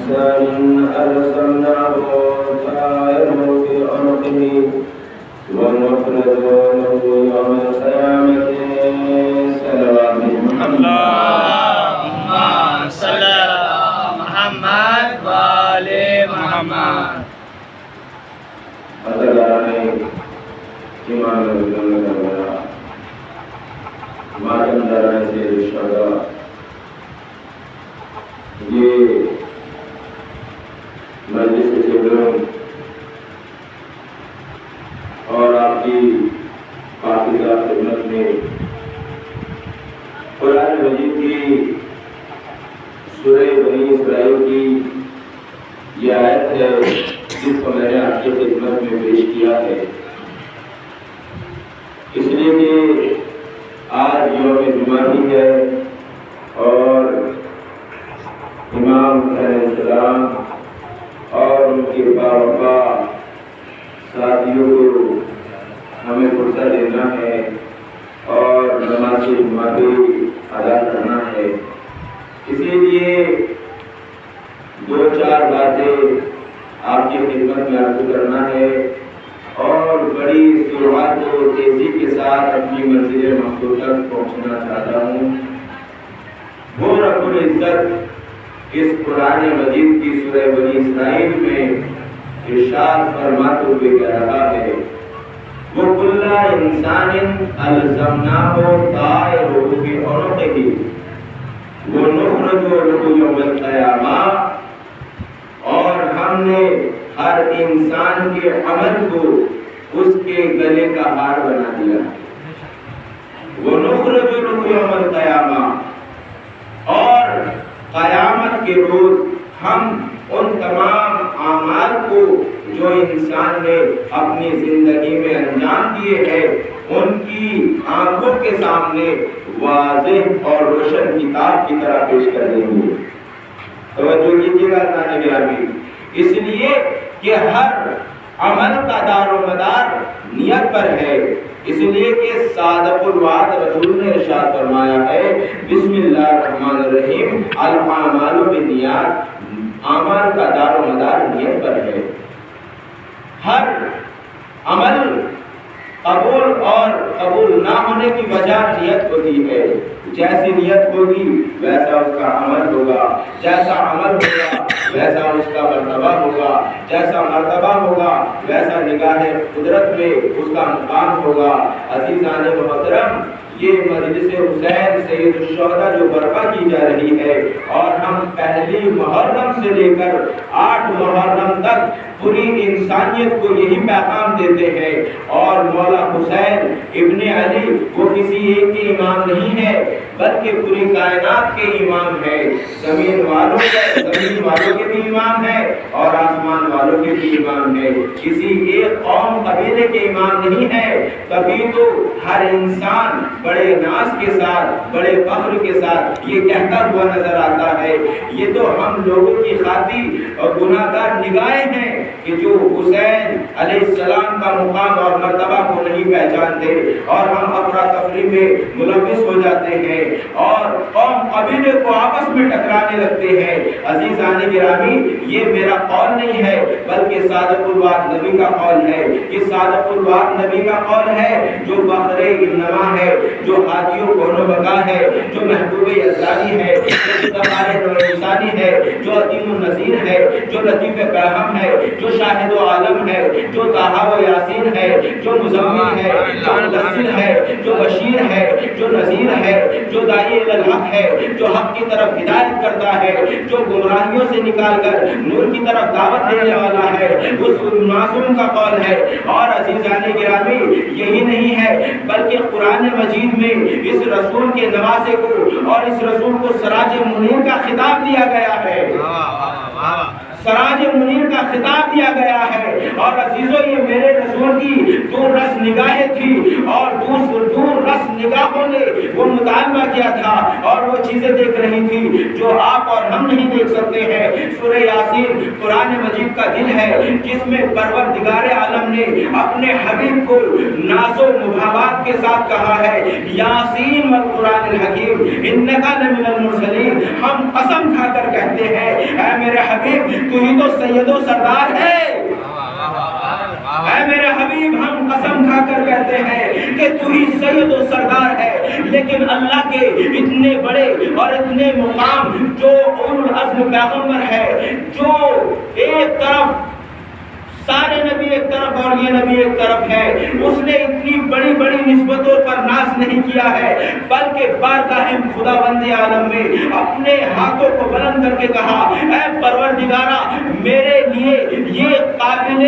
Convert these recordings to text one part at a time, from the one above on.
إنسان أرسلناه طائره في عنقه ونخرج له يوم القيامة صلوات اللهم صل على محمد وآل محمد. یہ مجلس علوم اور آپ کی پاکیزہ خدمت میں قرآن مجید کی سورہ بنی اسرائیل کی یہ آیت ہے جس کو میں نے آپ کی خدمت میں پیش کیا ہے، اس لیے کہ آج یوم جمعہ ہی ہے اور امام علیہ السلام اور ان کے باوفا ساتھیوں کو ہمیں فرصت دینا ہے اور نماز جمعہ بھی ادا کرنا ہے۔ اسی لیے دو چار باتیں آپ کی خدمت میں عرض کرنا ہے اور بڑی سرعت و تیزی کے ساتھ اپنی منزل مقصود تک پہنچنا چاہتا ہوں۔ وہ رب العزت اس قرآن مجید کی سورہ بنی اسرائیل میں ارشاد فرماتے ہوئے کہہ رہا ہے، وَكُلَّ إِنسَانٍ أَلْزَمْنَاهُ طَائِرَهُ فِي عُنُقِهِ وَنُخْرِجُ لَهُ يَوْمَ الْقِيَامَةِ، اور ہم نے ہر انسان کے عمل کو اس کے گلے کا ہار بنا دیا۔ وَنُخْرِجُ لَهُ يَوْمَ الْقِيَامَةِ، اور قیامت کے روز ہم ان تمام اعمال کو جو انسان نے اپنی زندگی میں انجام دیے ہیں ان کی آنکھوں کے سامنے واضح اور روشن کتاب کی طرح پیش کر دیں گے۔ توجہ کیجیے گا ناظرین گرامی، اس لیے کہ ہر عمل کا دار و مدار نیت پر ہے، اس لیے کہ صادق الوعد رسول نے ارشاد فرمایا ہے، بسم اللہ الرحمن الرحیم، الاعمال بالنیات، اعمال کا دار و مدار نیت پر ہے۔ ہر عمل قبول اور قبول نہ ہونے کی وجہ نیت ہوتی ہے، جیسی نیت ہوگی ویسا اس کا عمل ہوگا، جیسا عمل ہوگا ویسا اس کا مرتبہ ہوگا، جیسا مرتبہ ہوگا ویسا نگاہ قدرت میں اس کا مقام ہوگا۔ عزیزان محترم، یہ مجلس حسین سید الشہداء جو برپا کی جا رہی ہے اور ہم پہلی محرم سے لے کر 8 محرم تک پوری انسانیت کو یہی پیغام دیتے ہیں، اور مولا حسین ابن علی وہ کسی ایک کے امام نہیں ہے بلکہ پوری کائنات کے امام ہے، زمین والوں کے بھی امام ہے اور آسمان والوں کے بھی امام ہے، کسی ایک قوم قبیلے کے امام نہیں ہے۔ تبھی تو ہر انسان بڑے ناز کے ساتھ، بڑے فخر کے ساتھ یہ کہتا ہوا نظر آتا ہے، یہ تو ہم لوگوں کی خاطی اور گناہ گار نگاہیں ہیں کہ جو حسین علیہ السلام کا مقام اور مرتبہ کو نہیں پہچانتے، اور ہم افراتفری میں ملوث ہو جاتے ہیں اور قوم قبیلے کو آپس میں ٹکرانے لگتے ہیں۔ عزیزان گرامی، یہ میرا قول نہیں ہے بلکہ صادق الوعد نبی کا قول ہے، یہ صادق الوعد نبی کا قول ہے جو فخر انما ہے، جو حاجیوں کو بقا ہے، جو محبوب یزدانی ہے، جو سفار نورانی ہے، جو عظیم النظیر ہے، جو لطیف برہم ہے، جو شاہد و عالم ہے، جو طٰہٰ و یاسین ہے، جو مزمل ہے، جو مدثر ہے، جو بشیر ہے، جو نذیر ہے، جو داعی الی الحق ہے، جو حق کی طرف ہدایت کرتا ہے، جو گمراہیوں سے نکال کر نور کی طرف دعوت دینے والا ہے، اس معصوم کا قول ہے۔ اور عزیزان گرامی، یہی نہیں ہے بلکہ قرآن مجید میں اس رسول کے نواسے کو اور اس رسول کو سراج منیر کا خطاب دیا گیا ہے، سراج منیر کا خطاب دیا گیا ہے۔ اور عزیزو، یہ میرے رسول کی دور رس نگاہیں تھی اور دور رس نگاہوں نے وہ مطالبہ کیا تھا اور وہ چیزیں دیکھ رہی تھی جو آپ اور ہم نہیں دیکھ سکتے ہیں۔ سورہ یاسین قرآن مجید کا دل ہے جس میں پروردگار عالم نے اپنے حبیب کو ناز و محبت کے ساتھ کہا ہے، یاسین والقرآن الحکیم انک لمن المرسلین۔ ہم قسم کھا کر کہتے ہیں، اے میرے حبیب حبیب تو ہی تو سید و سردار ہے۔ اے میرے حبیب ہم قسم کھا کر کہتے ہیں کہ تو ہی سید و سردار ہے، لیکن اللہ کے اتنے بڑے اور اتنے مقام، جو اولو العزم پیغمبر ہے، جو ایک طرف سارے نبی ایک طرف اور یہ نبی ایک طرف ہے، اس نے اتنی بڑی بڑی نسبتوں پر ناز نہیں کیا ہے، بلکہ بارگاہ خداوند عالم میں اپنے ہاتھوں کو بلند کر کے کہا اے پروردگارا میرے لیے یہ قابل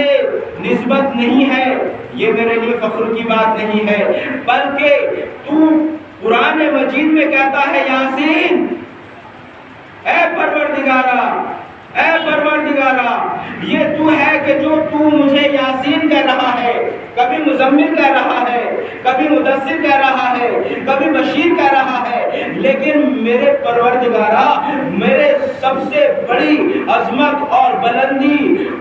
نسبت نہیں ہے، یہ میرے لیے فخر کی بات نہیں ہے، بلکہ تو قرآن مجید میں کہتا ہے یاسین، اے پروردگارا اے پروردگارا یہ تو ہے کہ جو تو مجھے یاسین کہہ رہا ہے، کبھی مزمل کہہ رہا ہے، کبھی مدثر کہہ رہا ہے، کبھی بشیر کہہ رہا ہے، لیکن میرے پروردگارا میرے سب سے بڑی عظمت اور بلندی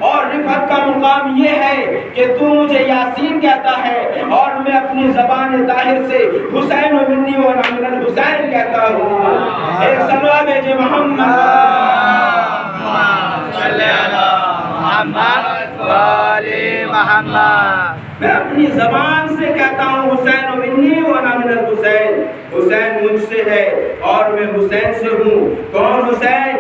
اور رفعت کا مقام یہ ہے کہ تو مجھے یاسین کہتا ہے اور میں اپنی زبان طاہر سے حسین و منی و من الحسین کہتا ہوں۔ ایک صلوات بھیجے محمد صلی اللہ محمد والے محمد۔ میں اپنی زبان سے کہتا ہوں حسین و منی و من الحسین، حسین مجھ سے ہے اور میں حسین سے ہوں۔ کون حسین؟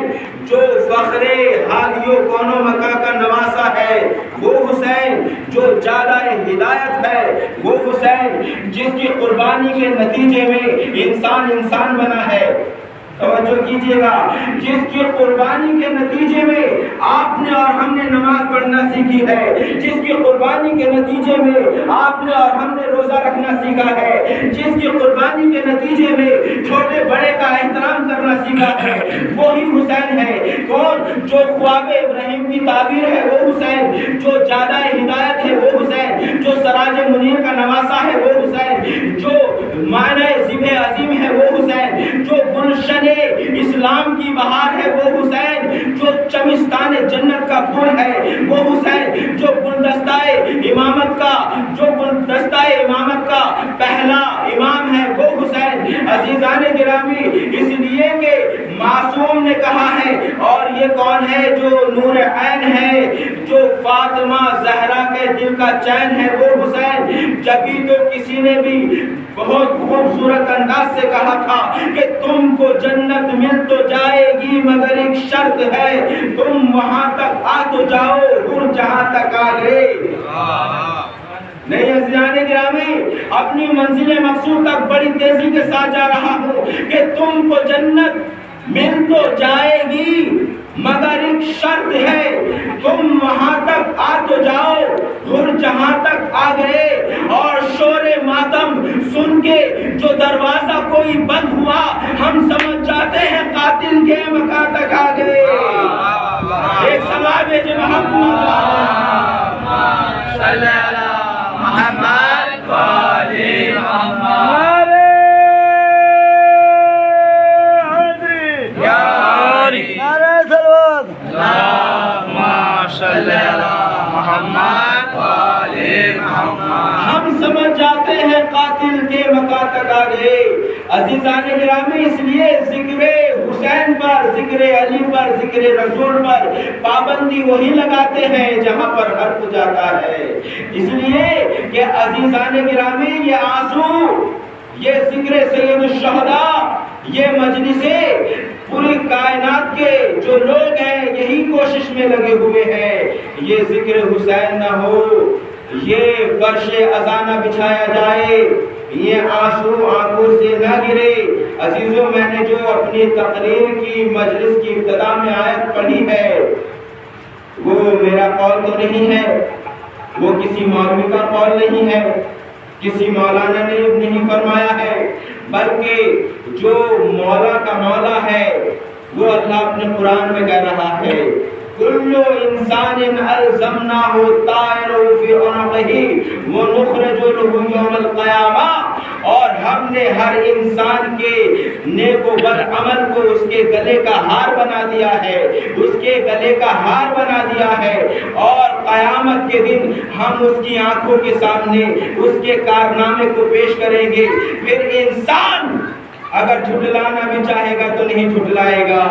جو فخر حالیو کون و مکہ کا نواسا ہے، وہ حسین جو جادہ ہدایت ہے، وہ حسین جس کی قربانی کے نتیجے میں انسان بنا ہے۔ توجہ کیجئے گا، جس کی قربانی کے نتیجے میں آپ نے اور ہم نے نماز پڑھنا سیکھی ہے، جس کی قربانی کے نتیجے میں آپ نے اور ہم نے روزہ رکھنا سیکھا ہے، جس کی قربانی کے نتیجے میں چھوٹے بڑے کا احترام کرنا سیکھا ہے، وہی حسین ہے۔ کون؟ جو خواب ابراہیم کی تعبیر ہے وہ حسین، جو جادہ ہدایت ہے وہ حسین، جو سراج منیر کا نواسا ہے وہ حسین، جو معنی ذبح عظیم ہے وہ حسین، جو گلشن اسلام کی بہار ہے وہ حسین، جو چمستان جنت کا پھول ہے وہ حسین، جو گلدستہ امامت کا پہلا امام ہے وہ حسین۔ عزیزان گرامی، اس لیے کہ معصوم نے کہا ہے، اور یہ کون ہے جو نور عین ہے، جو فاطمہ زہرا کے دل کا چین ہے وہ حسین۔ جبھی تو کسی نے بھی بہت خوبصورت انداز سے کہا تھا کہ تم کو جنت مل تو جائے گی مگر ایک شرط ہے، تم وہاں تک آ تو جاؤ اور جہاں تک آ گئے۔ نہیں عزیزان گرامی، اپنی منزل مقصود تک بڑی تیزی کے ساتھ جا رہا ہوں کہ تم کو جنت مل تو جائے گی مگر ایک شرط ہے، تم وہاں تک آ تو جاؤ اور جہاں تک آ گئے۔ اور شور ماتم سن کے جو دروازہ کوئی بند ہوا، ہم سمجھ جاتے ہیں قاتل کے مکان تک آ گئے۔ ایک سوال ہے جو محمد صلی اللہ محمد والے محمد۔ ہم سمجھ جاتے ہیں قاتل کے مکان تک آ گئے۔ عزیزان گرامی، اس لیے ذکر حسین پر، ذکر علی پر، ذکر رسول پر پابندی وہی لگاتے ہیں جہاں پر حرف جاتا ہے۔ اس لیے کہ عزیزان گرامی، یہ آنسو، یہ ذکر سید الشہداء، یہ مجلسیں پوری کائنات کے جو لوگ ہیں یہی کوشش میں لگے ہوئے ہیں، یہ ذکر حسین نہ ہو، یہ فرش عزا نہ بچھایا جائے، یہ آنسو آنکھوں سے نہ گرے۔ عزیزوں، میں نے جو اپنی تقریر کی مجلس کی ابتدا میں آیت پڑھی ہے، وہ میرا قول تو نہیں ہے، وہ کسی مولوی کا قول نہیں ہے، کسی مولانا نے نہیں فرمایا ہے، بلکہ جو مولا کا مولا ہے وہ اللہ اپنے قرآن میں کہہ رہا ہے، کلو انسان الزمناہ طائرہ فی عنقہ ونخرج لہ یوم القیامہ، اور ہم نے ہر انسان کے نیک و بد عمل کو اس کے گلے کا ہار بنا دیا ہے، اس کے گلے کا ہار بنا دیا ہے، اور قیامت کے دن ہم اس کی آنکھوں کے سامنے اس کے کارنامے کو پیش کریں گے۔ پھر انسان اگر جھٹلانا بھی چاہے گا تو نہیں جھٹلائے گا۔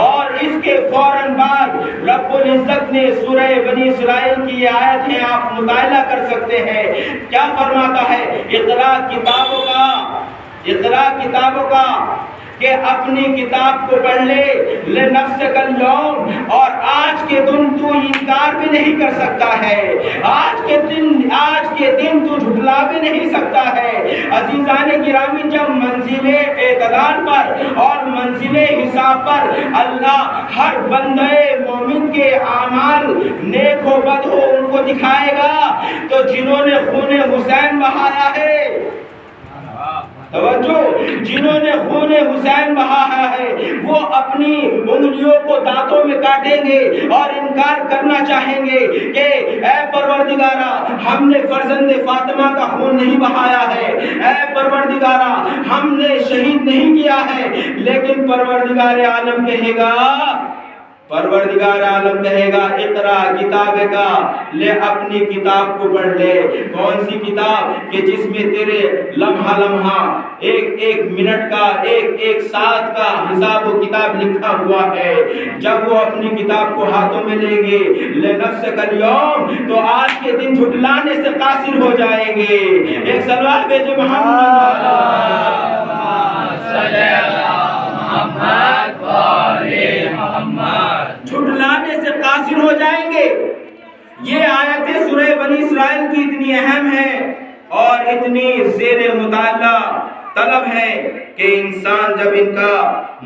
اور اس کے فوراً بعد رب العزت نے سورہ بنی اسرائیل کی یہ آیت ہے، آپ مطالعہ کر سکتے ہیں، کیا فرماتا ہے؟ اقرا کتابوں کا کہ اپنی کتاب کو پڑھ لے، لنفسک اليوم، اور آج کے دن تو انکار بھی نہیں کر سکتا ہے، آج کے دن تو جھٹلا بھی نہیں سکتا ہے۔ عزیزان گرامی، جب منزل اعتدال پر اور منزل حساب پر اللہ ہر بندے مومن کے اعمال نیک ہو بد ہو ان کو دکھائے گا، تو جنہوں نے خون حسین بہایا ہے، توجہ، جنہوں نے خون حسین بہایا ہے وہ اپنی انگلیوں کو دانتوں میں کاٹیں گے اور انکار کرنا چاہیں گے کہ اے پروردگارا، ہم نے فرزند فاطمہ کا خون نہیں بہایا ہے، اے پروردگارا ہم نے شہید نہیں کیا ہے، لیکن پروردگار عالم کہے گا، اقرا کتاب کا، لے اپنی کتاب کو پڑھ لے۔ کون سی کتاب؟ کہ جس میں تیرے لمحہ ایک منٹ کا ایک ساتھ کا حساب و کتاب لکھا ہوا ہے۔ جب وہ اپنی کتاب کو ہاتھوں میں لیں گے، لنفسک اليوم، تو آج کے دن جھٹلانے سے قاصر ہو جائیں گے۔ ایک صلوات بھیجو محمد صلی محمد، جھٹلانے سے قاصر ہو جائیں گے۔ یہ آیتیں سورہ بنی اسرائیل کی اتنی اہم ہے اور اتنی زیر مطالعہ طلب ہے کہ انسان جب ان کا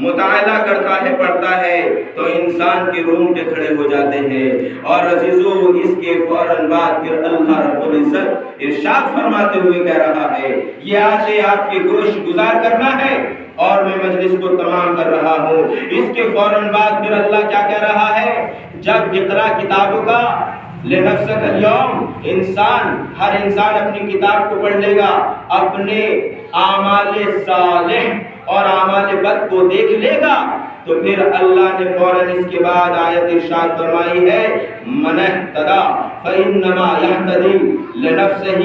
مطالعہ کرتا ہے، پڑھتا ہے، تو انسان کے رونگٹے کھڑے ہو جاتے ہیں۔ اور عزیزو، اس کے فوراً بعد پھر اللہ رب العزت ارشاد فرماتے ہوئے کہہ رہا ہے، یہ آج آپ کے گوش گزار کرنا ہے اور میں مجلس کو تمام کر رہا ہوں۔ اس کے فوراً بعد پھر اللہ کیا کہہ رہا ہے؟ جب اقرا کتابوں کا، لنفسک اليوم، ہر انسان اپنی کتاب کو پڑھ لے گا، اپنے اعمال صالح اور اعمال بد کو دیکھ لے گا، تو پھر اللہ نے فوراً اس کے بعد آیت ارشاد فرمائی ہے، من اہتدی فانما یہتدی لنفسہ،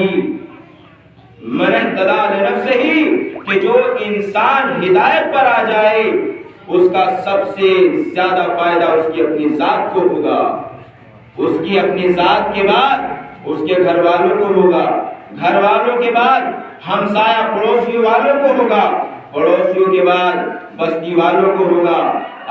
کہ جو انسان ہدایت پر آ جائے اس کا سب سے زیادہ فائدہ اس کی اپنی ذات کو ہوگا، اس کی اپنی ذات کے بعد اس کے گھر والوں کو ہوگا، گھر والوں کے بعد ہمسایہ پڑوسی والوں کو ہوگا، پڑوسیوں کے بعد بستی والوں کو ہوگا،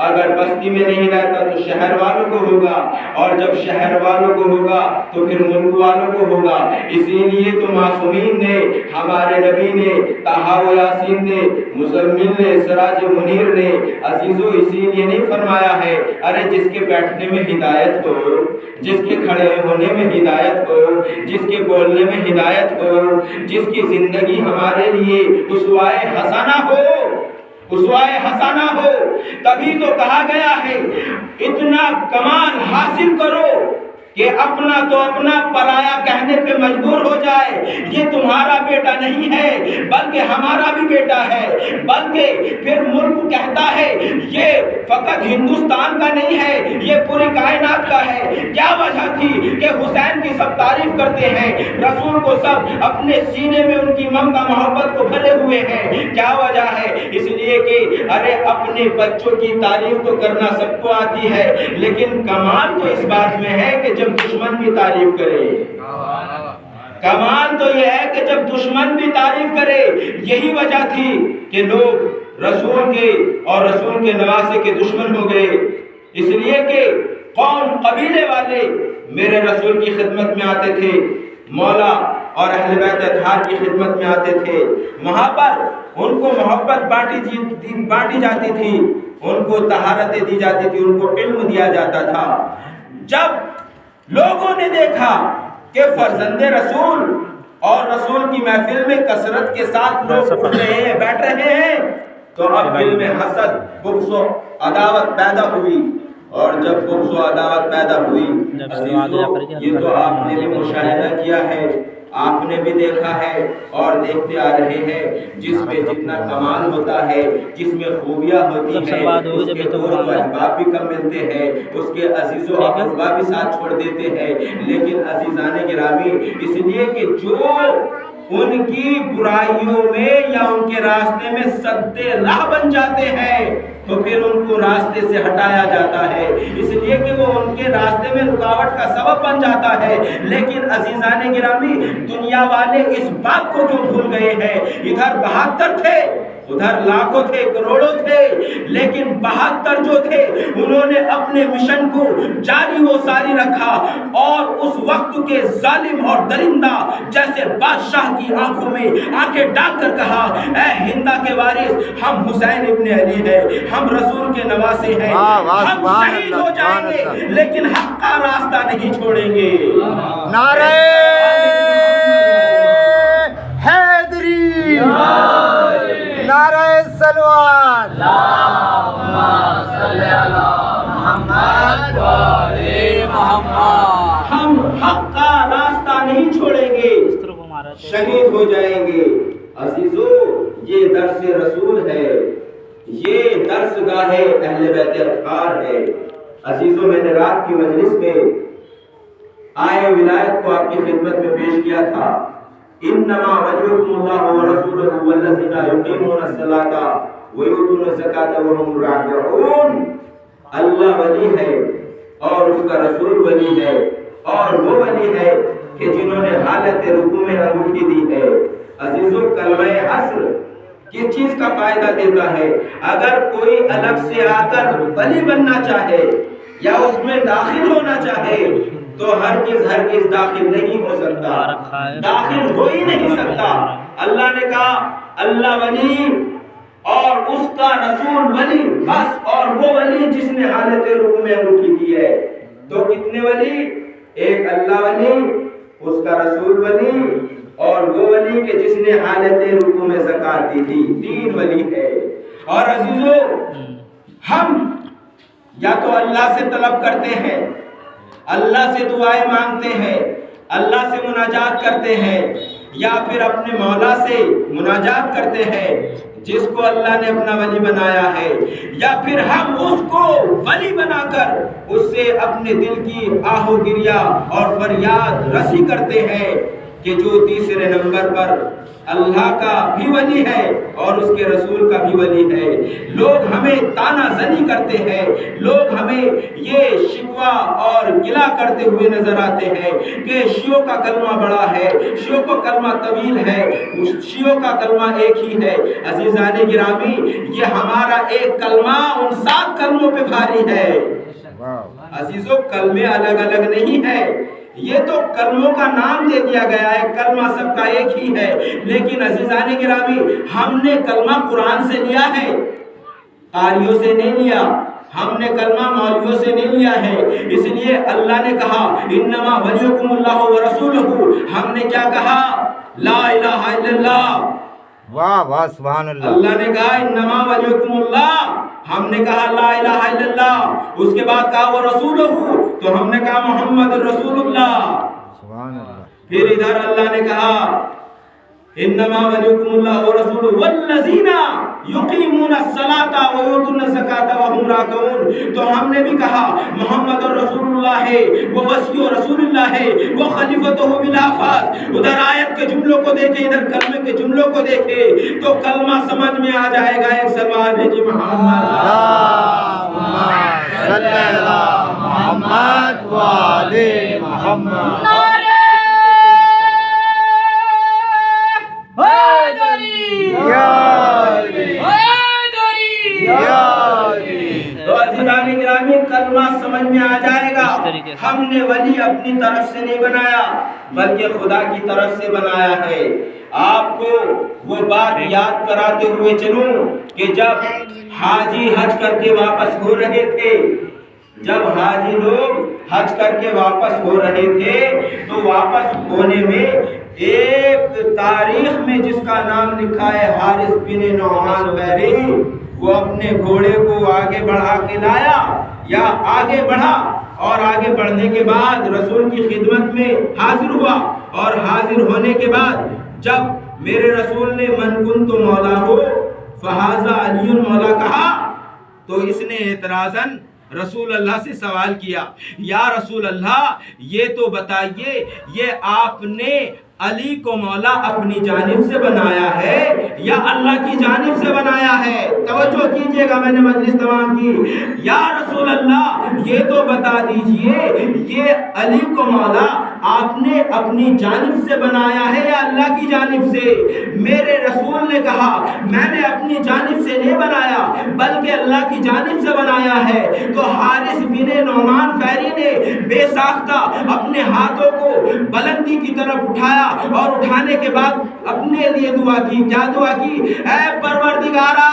اگر بستی میں نہیں رہتا تو شہر والوں کو ہوگا، اور جب شہر والوں کو ہوگا تو پھر ملک والوں کو ہوگا۔ اسی لیے تو معصومین نے، ہمارے نبی نے، طٰہٰ و یاسین نے، مزمل نے، سراج منیر نے، عزیزو اسی لیے نہیں فرمایا ہے، ارے جس کے بیٹھنے میں ہدایت ہو، جس کے کھڑے ہونے میں ہدایت ہو، جس کے بولنے میں ہدایت ہو، جس کی زندگی ہمارے لیے اسوہ حسنہ ہو، تبھی تو کہا گیا ہے اتنا کمال حاصل کرو کہ اپنا تو اپنا پرایا کہنے پہ مجبور ہو جائے، یہ تمہارا بیٹا نہیں ہے بلکہ ہمارا بھی بیٹا ہے، بلکہ پھر ملک کہتا ہے یہ فقط ہندوستان کا نہیں ہے، یہ پوری کائنات کا ہے۔ کیا وجہ تھی کہ حسین کی سب تعریف کرتے ہیں، رسول کو سب اپنے سینے میں ان کی ممتا محبت کو بھرے ہوئے ہیں؟ کیا وجہ ہے؟ اس لیے کہ ارے اپنے بچوں کی تعریف تو کرنا سب کو آتی ہے، لیکن کمال تو اس بات میں ہے کہ جب دشمن بھی تعریف کرے، کمال تو یہ ہے کہ جب دشمن بھی تعریف کرے۔ یہی وجہ تھی کہ لوگ رسول کے اور رسول کے نواسے کے دشمن ہو گئے، اس لیے کہ قوم قبیلے والے میرے رسول کی خدمت میں آتے تھے، مولا اور اہل بیت اطہار کی خدمت میں آتے تھے، وہاں پر ان کو محبت بانٹی جاتی تھی، ان کو طہارتیں دی جاتی تھی، ان کو علم دیا جاتا تھا۔ جب لوگوں نے دیکھا کہ فرزند رسول اور رسول کی محفل میں کثرت کے ساتھ لوگ اٹھ رہے ہیں، بیٹھ رہے ہیں، تو اب دل میں حسد، بغض و عداوت پیدا ہوئی، اور جب بغض و عداوت پیدا ہوئی، یہ تو آپ نے بھی مشاہدہ کیا ہے، آپ نے بھی دیکھا ہے اور دیکھتے آ رہے ہیں، جس میں جتنا کمال ہوتا ہے، جس میں خوبیاں ہوتی ہیں، اس کے دوست و احباب بھی کم ملتے ہیں، اس کے عزیز و اقربا بھی ساتھ چھوڑ دیتے ہیں۔ لیکن عزیزان گرامی، اس لیے کہ جو ان کی برائیوں میں یا ان کے راستے میں سدے راہ بن جاتے ہیں تو پھر ان کو راستے سے ہٹایا جاتا ہے، اس لیے کہ وہ ان کے راستے میں رکاوٹ کا سبب بن جاتا ہے۔ لیکن عزیزان گرامی، دنیا والے اس بات کو کیوں بھول گئے ہیں؟ ادھر 72 تھے، ادھر لاکھوں تھے، کروڑوں تھے، لیکن 72 جو تھے انہوں نے اپنے مشن کو جاری و ساری رکھا اور اس وقت کے ظالم اور درندہ جیسے بادشاہ کی آنکھوں میں آنکھیں ڈال کر کہا، اے ہندا کے وارث، ہم حسین ابن علی ہیں، ہم رسول کے نواسے ہیں، ہم شہید ہو جائیں گے لیکن حق کا راستہ نہیں چھوڑیں گے۔ نعرہ حیدری، نعرہ سلوات، اللہم صلی علی محمد و آل محمد۔ ہم حق کا راستہ نہیں چھوڑیں گے، شہید ہو جائیں گے۔ عزیزو، یہ درس رسول ہے، یہ درس گاہ اہل بیت اطہار ہے۔ عزیزو، میں نے رات کی مجلس میں آئے ولایت کو آپ کی خدمت میں پیش کیا تھا، انما ولیکم اللہ ورسولہ والذین یقیمون الصلاۃ ویؤتون الزکاۃ وهم راکعون۔ اللہ ولی ہے اور اس کا رسول ولی ہے، اور وہ ولی ہے کہ جنہوں نے حالت رکوع میں انگوٹھی دی ہے۔ عزیزو، کلمہ عصر کس چیز کا فائدہ دیتا ہے؟ اگر کوئی الگ سے آ کر ولی بننا چاہے یا اس میں داخل ہونا چاہے تو ہرگز داخل نہیں ہو سکتا، داخل ہو ہی نہیں سکتا۔ اللہ نے کہا اللہ ولی اور اس کا رسول ولی، بس، اور وہ ولی جس نے حالت رکوع میں انگوٹھی دی ہے۔ تو کتنے ولی؟ ایک اللہ ولی، اس کا رسول ولی، اور وہ ولی کہ جس نے حالت رکوع میں زکات دی تھی۔ 3 ولی ہے۔ اور عزیزو، ہم یا تو اللہ سے طلب کرتے ہیں، اللہ سے دعائیں مانگتے ہیں، اللہ سے مناجات کرتے ہیں، یا پھر اپنے مولا سے مناجات کرتے ہیں جس کو اللہ نے اپنا ولی بنایا ہے، یا پھر ہم اس کو ولی بنا کر اس سے اپنے دل کی آہ و گریہ اور فریاد رسی کرتے ہیں کہ جو تیسرے نمبر پر اللہ کا بھی ولی ہے اور اس کے رسول کا بھی ولی ہے۔ لوگ ہمیں تانا زنی کرتے ہیں، لوگ ہمیں یہ شکوہ اور گلہ کرتے ہوئے نظر آتے ہیں کہ شیعوں کا کلمہ بڑا ہے، شیعوں کا کلمہ طویل ہے، شیعوں کا کلمہ ایک ہی ہے۔ عزیزان گرامی، یہ ہمارا ایک کلمہ ان 7 کلموں پہ بھاری ہے۔ عزیزو، کلمے الگ الگ نہیں ہے، یہ تو کلموں کا نام دے دیا گیا ہے، کلمہ سب کا ایک ہی ہے۔ لیکن عزیزان گرامی، ہم نے کلمہ قرآن سے لیا ہے، قاریوں سے نہیں لیا، ہم نے کلمہ مولویوں سے نہیں لیا ہے۔ اس لیے اللہ نے کہا انما ولیکم اللہ ورسولہ، ہم نے کیا کہا؟ لا الہ الا اللہ۔ واہ واہ، سبحان اللہ۔ اللہ نے کہا انما ولیکم اللہ، ہم نے کہا لا الہ الا اللہ، اس کے بعد کہا وہ رسولہ، تو ہم نے کہا محمد رسول اللہ۔ سبحان اللہ۔ پھر ادھر اللہ نے کہا انما ولیکم اللہ ورسولہ والذین یقیمون الصلاۃ ویؤتون الزکاۃ وهم راکعون، تو ہم نے بھی کہا محمد رسول اللہ ہے، وہ وصی و رسول اللہ ہے، وہ خلیفۃ بلا فاس۔ ادھر آیت کے جملوں کو دیکھیں، ادھر کلمے کے جملوں کو دیکھیں تو کلمہ سمجھ میں آ جائے گا۔ ایک سلوات بھیجی محمد، اللہم صلی علی محمد و آل محمد۔ تو عزیزان گرامی، کلمہ سمجھ میں آ جائے گا۔ ہم نے ولی اپنی طرف سے نہیں بنایا بلکہ خدا کی طرف سے بنایا ہے۔ آپ کو وہ بات یاد کراتے ہوئے چلوں کہ جب حاجی حج کر کے واپس ہو رہے تھے، جب حاجی لوگ حج کر کے واپس ہو رہے تھے تو واپس ہونے میں ایک تاریخ میں جس کا نام لکھا ہے حارث بن نعمان بیری، وہ اپنے گھوڑے کو آگے بڑھا کے لایا یا آگے بڑھا، اور آگے بڑھنے کے بعد رسول کی خدمت میں حاضر ہوا، اور حاضر ہونے کے بعد جب میرے رسول نے من کنت مولا ہو فہذا علی مولا کہا تو اس نے اعتراضاً رسول اللہ سے سوال کیا، یا رسول اللہ یہ تو بتائیے، یہ آپ نے علی کو مولا اپنی جانب سے بنایا ہے یا اللہ کی جانب سے بنایا ہے؟ توجہ کیجئے گا، میں نے مجلس تمام کی۔ یا رسول اللہ یہ تو بتا دیجئے یہ علی کو مولا آپ نے اپنی جانب سے بنایا ہے یا اللہ کی جانب سے؟ میرے رسول نے کہا میں نے اپنی جانب سے نہیں بنایا بلکہ اللہ کی جانب سے بنایا ہے۔ تو حارث بن نعمان فہری نے بے ساختہ اپنے ہاتھوں کو بلندی کی طرف اٹھایا اور اٹھانے کے بعد اپنے لیے دعا کی۔ کیا دعا کی؟ اے پروردگارا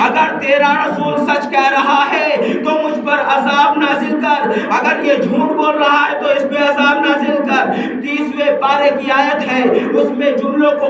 اگر تیرا رسول سچ کہہ رہا ہے تو مجھ پر عذاب نازل کر، اگر یہ جھوٹ بول رہا ہے تو اس پہ عذاب نازل کر۔ 30ویں پارے کی آیت ہے، اس میں جملوں کو